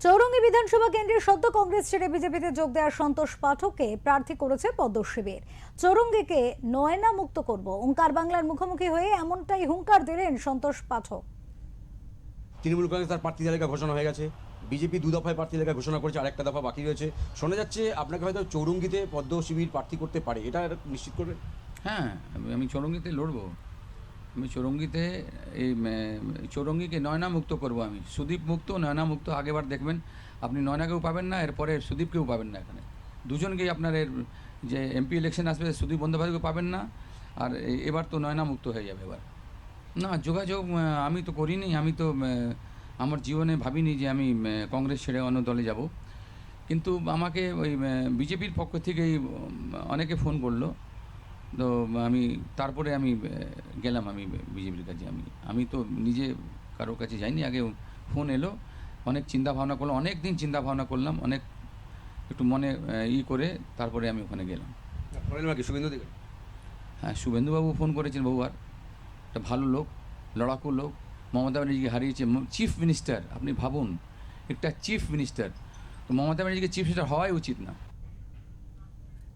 চৌরঙ্গী বিধানসভা কেন্দ্রের সদ্য কংগ্রেস ছেড়ে বিজেপিতে যোগ দেওয়ার সন্তোষ পাঠককে প্রার্থী করেছে পদ্ম শিবির। চৌরঙ্গীকে নয়না মুক্ত করব, ওঙ্কার বাংলার মুখোমুখি হয়ে এমনটাই হুঙ্কার দিলেন সন্তোষ পাঠক। তৃণমূল কংগ্রেস তার প্রার্থী তালিকা ঘোষণা হয়ে গেছে, বিজেপি 2 দফায় প্রার্থী তালিকা ঘোষণা করেছে, আরেকটা দফা বাকি রয়েছে। শোনা যাচ্ছে আপনাকে হয়তো চৌরঙ্গীতে পদ্ম শিবির প্রার্থী করতে পারে, এটা নিশ্চিত করবেন? হ্যাঁ, আমি চৌরঙ্গীতে লড়বো। আমি চৌরঙ্গীতে এই চৌরঙ্গীকে নয়না মুক্ত করব। আমি সুদীপ মুক্ত, নয়না মুক্ত। আগেবার দেখবেন আপনি নয়নাকেও পাবেন না, এরপরে সুদীপকেও পাবেন না। এখানে দুজনকেই আপনার এর যে এমপি ইলেকশন আসবে সুদীপ বন্দ্যোপাধ্যায়কেও পাবেন না, আর এবার তো নয়না মুক্ত হয়ে যাবে এবার। না, যোগাযোগ আমি তো করিনি। আমি তো আমার জীবনে ভাবিনি যে আমি কংগ্রেস ছেড়ে অন্য দলে যাব। কিন্তু আমাকে ওই বিজেপির পক্ষ থেকেই অনেকে ফোন করলো, তো আমি তারপরে আমি গেলাম আমি বিজেপির কাছে। আমি তো নিজে কারোর কাছে যাইনি, আগে ফোন এলো, অনেক চিন্তা ভাবনা করলাম, অনেক দিন চিন্তা ভাবনা করলাম, অনেক একটু মনে করে তারপরে আমি ওখানে গেলাম। শুভেন্দু দিকে? হ্যাঁ, শুভেন্দুবাবু ফোন করেছেন বহুবার। একটা ভালো লোক, লড়াকু লোক, মমতা ব্যানার্জিকে হারিয়েছে। চিফ মিনিস্টার, আপনি ভাবুন, একটা চিফ মিনিস্টার। তো মমতা ব্যানার্জিকে চিফ মিনিস্টার হওয়াই উচিত না।